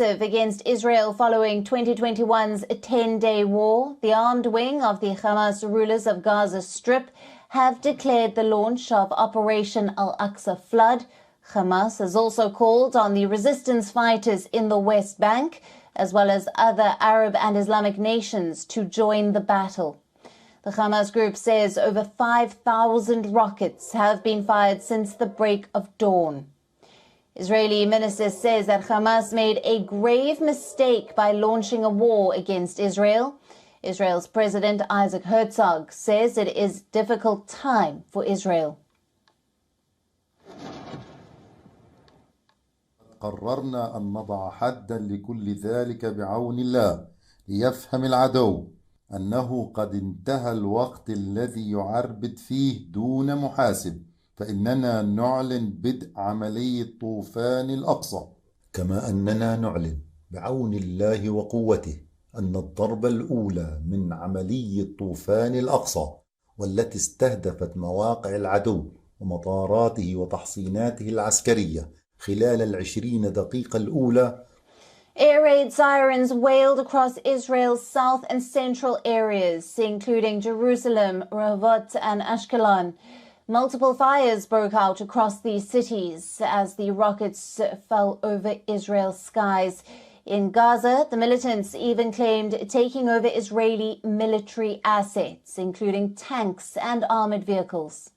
Against Israel following 2021's 10-day war, the armed wing of the Hamas rulers of Gaza Strip have declared the launch of Operation Al-Aqsa Flood. Hamas has also called on the resistance fighters in the West Bank, as well as other Arab and Islamic nations, to join the battle. The Hamas group says over 5,000 rockets have been fired since the break of dawn. Israeli minister says that Hamas made a grave mistake by launching a war against Israel. Israel's President Isaac Herzog says it is a difficult time for Israel. قررنا أن نضع حدا لكل ذلك بعون الله ليفهم العدو أنه قد انتهى الوقت الذي يعربد فيه دون محاسب، فإننا نعلن بدء عملية طوفان الأقصى، كما أننا نعلن بعون الله وقوته أن الضربة الأولى من عملية طوفان الأقصى، والتي استهدفت مواقع العدو ومطاراته وتحصيناته العسكرية خلال 20 دقيقة الأولى. Air raid sirens wailed across Israel's south and central areas, including Jerusalem, Rehovot, and Ashkelon. Multiple fires broke out across these cities as the rockets fell over Israel's skies. In Gaza, the militants even claimed taking over Israeli military assets, including tanks and armored vehicles.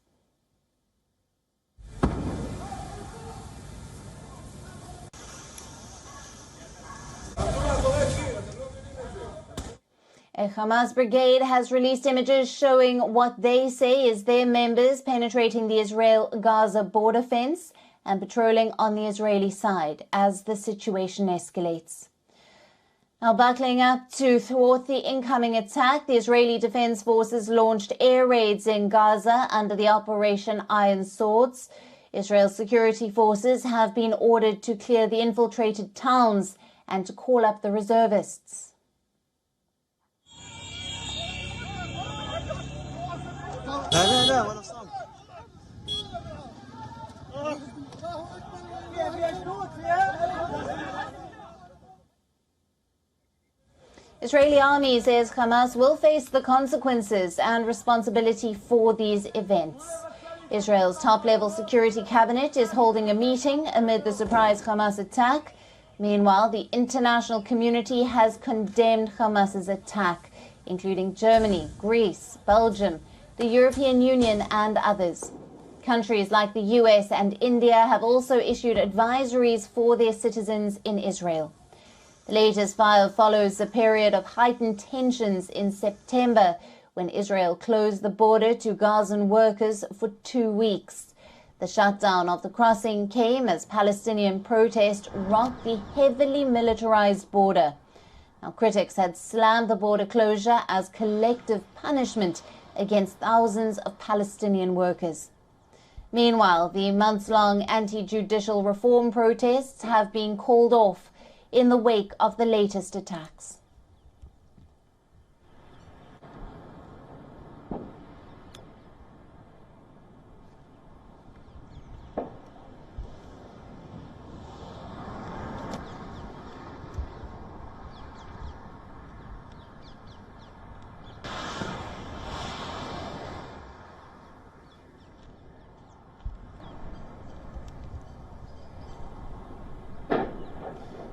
A Hamas brigade has released images showing what they say is their members penetrating the Israel-Gaza border fence and patrolling on the Israeli side as the situation escalates. Now, buckling up to thwart the incoming attack, the Israeli Defense Forces launched air raids in Gaza under the Operation Iron Swords. Israel's security forces have been ordered to clear the infiltrated towns and to call up the reservists. Israeli army says Hamas will face the consequences and responsibility for these events. Israel's top-level security cabinet is holding a meeting amid the surprise Hamas attack. Meanwhile, the international community has condemned Hamas's attack, including Germany, Greece, Belgium, the European Union and others. Countries like the US and India have also issued advisories for their citizens in Israel. The latest file follows a period of heightened tensions in September when Israel closed the border to Gazan workers for 2 weeks. The shutdown of the crossing came as Palestinian protest rocked the heavily militarized border. Now, critics had slammed the border closure as collective punishment against thousands of Palestinian workers. Meanwhile, the months-long anti-judicial reform protests have been called off in the wake of the latest attacks.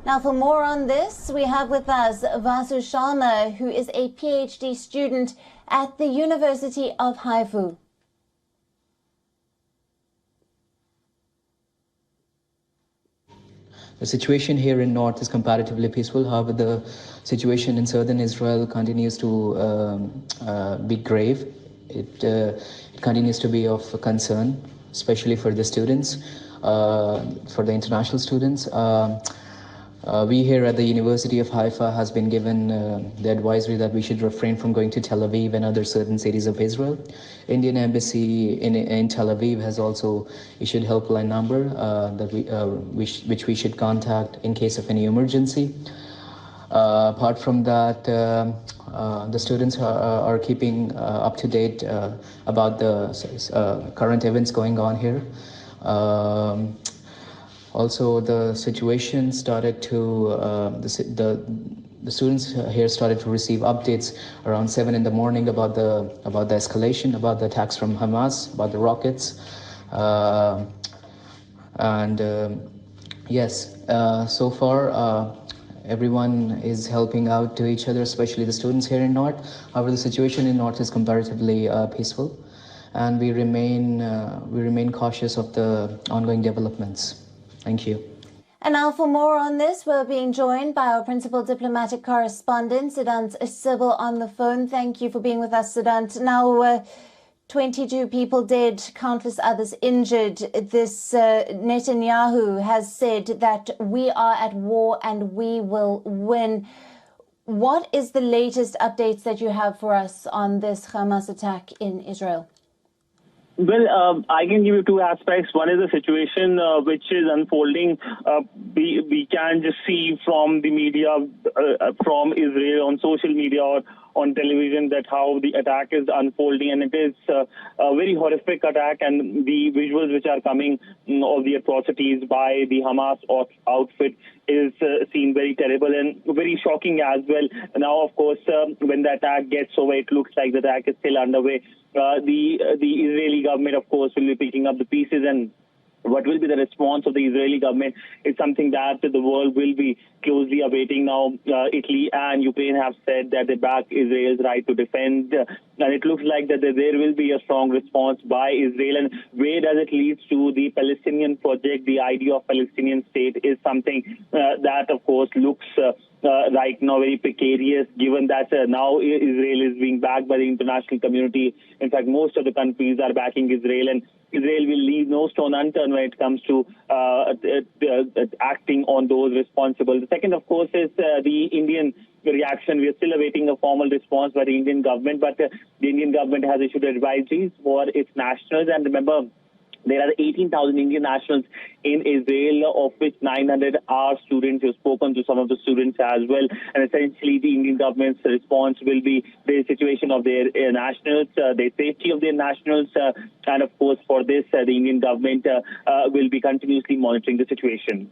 Now, for more on this, we have with us Vasu Sharma, who is a PhD student at the University of Haifa. The situation here in north is comparatively peaceful. However, the situation in southern Israel continues to be grave. It continues to be of concern, especially for the students, for the international students. We here at the University of Haifa has been given the advisory that we should refrain from going to Tel Aviv and other certain cities of Israel. Indian Embassy in Tel Aviv has also issued helpline number that which we should contact in case of any emergency. Apart from that, the students are keeping up to date about the current events going on here. Also, the situation started to the students here started to receive updates around 7 in the morning about the escalation, about the attacks from Hamas, about the rockets, yes. So far, everyone is helping out to each other, especially the students here in North. However, the situation in North is comparatively peaceful, and we remain cautious of the ongoing developments. Thank you. And now for more on this, we're being joined by our principal diplomatic correspondent, Siddhant Sibil, on the phone. Thank you for being with us, Siddhant. Now, 22 people dead, countless others injured. This Netanyahu has said that we are at war and we will win. What is the latest updates that you have for us on this Hamas attack in Israel? Well, I can give you two aspects. One is the situation which is unfolding. We can just see from the media, from Israel, on social media or on television, that how the attack is unfolding, and it is a very horrific attack, and the visuals which are coming of the atrocities by the Hamas outfit is seen very terrible and very shocking as well. Now, of course, when the attack gets over, it looks like the attack is still underway. The Israeli government, of course, will be picking up the pieces, and what will be the response of the Israeli government is something that the world will be closely awaiting. Now, Italy and Ukraine have said that they back Israel's right to defend, and it looks like that there will be a strong response by Israel. And where does it lead to the Palestinian project? The idea of Palestinian state is something that, of course, looks right now very precarious, given that now Israel is being backed by the international community. In fact, most of the countries are backing Israel, and Israel will leave no stone unturned when it comes to acting on those responsible. The second, of course, is the Indian reaction. We are still awaiting a formal response by the Indian government, but the Indian government has issued advisories for its nationals. And remember, there are 18,000 Indian nationals in Israel, of which 900 are students. You've spoken to some of the students as well. And essentially, the Indian government's response will be the situation of their nationals, the safety of their nationals. And of course, for this, the Indian government will be continuously monitoring the situation.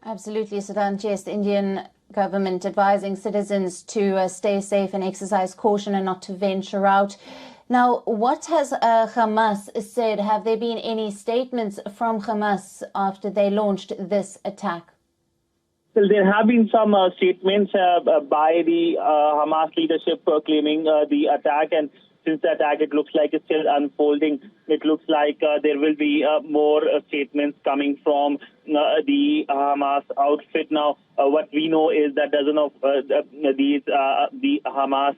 Absolutely, Siddhant. Yes, the Indian government advising citizens to stay safe and exercise caution and not to venture out. Now, what has Hamas said? Have there been any statements from Hamas after they launched this attack? Well, there have been some statements by the Hamas leadership claiming the attack, and since the attack, it looks like it's still unfolding. It looks like there will be more statements coming from the Hamas outfit. Now, what we know is that dozen of the Hamas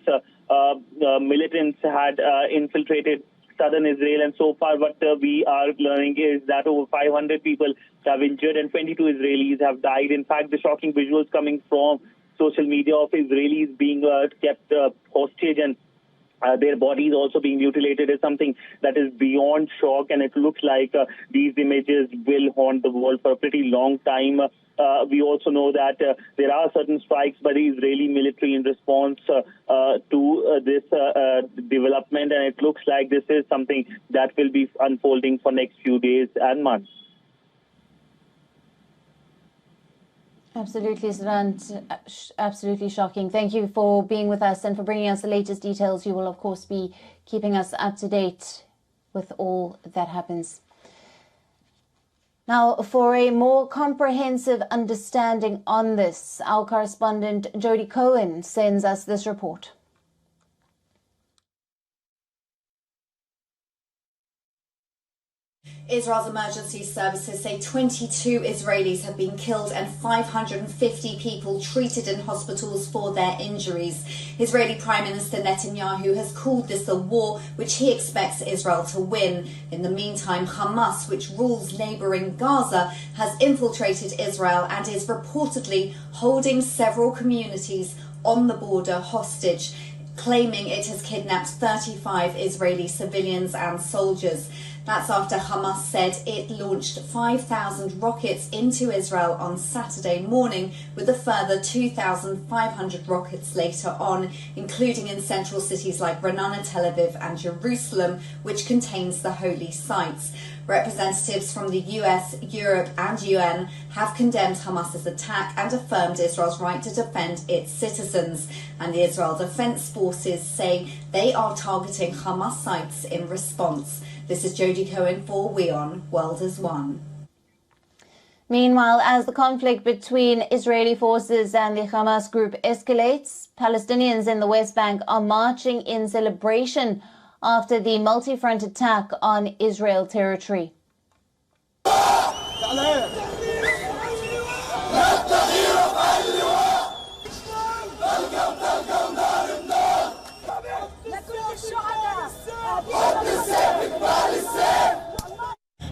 militants had infiltrated southern Israel, and so far what we are learning is that over 500 people have injured and 22 Israelis have died. In fact, the shocking visuals coming from social media of Israelis being kept hostage and their bodies also being mutilated is something that is beyond shock, and it looks like these images will haunt the world for a pretty long time. We also know that there are certain strikes by the Israeli military in response to this development, and it looks like this is something that will be unfolding for next few days and months. Absolutely, Siddhant. Absolutely shocking. Thank you for being with us and for bringing us the latest details. You will, of course, be keeping us up to date with all that happens. Now, for a more comprehensive understanding on this, our correspondent Jody Cohen sends us this report. Israel's emergency services say 22 Israelis have been killed and 550 people treated in hospitals for their injuries. Israeli Prime Minister Netanyahu has called this a war which he expects Israel to win. In the meantime, Hamas, which rules neighbouring Gaza, has infiltrated Israel and is reportedly holding several communities on the border hostage, claiming it has kidnapped 35 Israeli civilians and soldiers. That's after Hamas said it launched 5,000 rockets into Israel on Saturday morning, with a further 2,500 rockets later on, including in central cities like Ra'anana, Tel Aviv and Jerusalem, which contains the holy sites. Representatives from the US, Europe and UN have condemned Hamas's attack and affirmed Israel's right to defend its citizens. And the Israel Defense Forces say they are targeting Hamas sites in response. This is Jodie Cohen for WION, World as One. Meanwhile, as the conflict between Israeli forces and the Hamas group escalates, Palestinians in the West Bank are marching in celebration after the multi-front attack on Israel territory.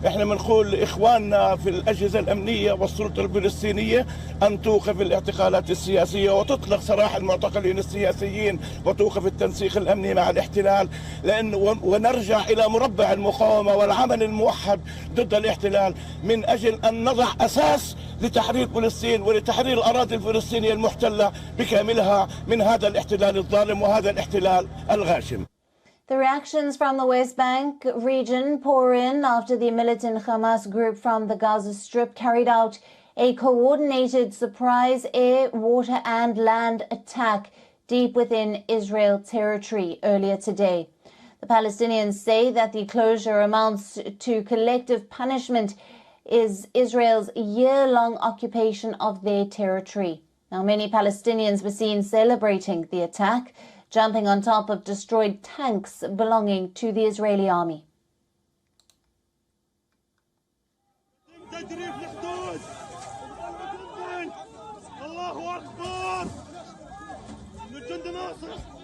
احنا بنقول لاخواننا في الاجهزه الامنيه والسلطه الفلسطينيه ان توقف الاعتقالات السياسيه وتطلق سراح المعتقلين السياسيين وتوقف التنسيق الامني مع الاحتلال، ونرجع الى مربع المقاومه والعمل الموحد ضد الاحتلال من اجل ان نضع اساس لتحرير فلسطين ولتحرير الاراضي الفلسطينيه المحتله بكاملها من هذا الاحتلال الظالم وهذا الاحتلال الغاشم. The reactions from the West Bank region pour in after the militant Hamas group from the Gaza Strip carried out a coordinated surprise air, water and land attack deep within Israel territory earlier today. The Palestinians say that the closure amounts to collective punishment is Israel's year-long occupation of their territory. Now, many Palestinians were seen celebrating the attack, jumping on top of destroyed tanks belonging to the Israeli army. الله أكبر. الجند ناصر.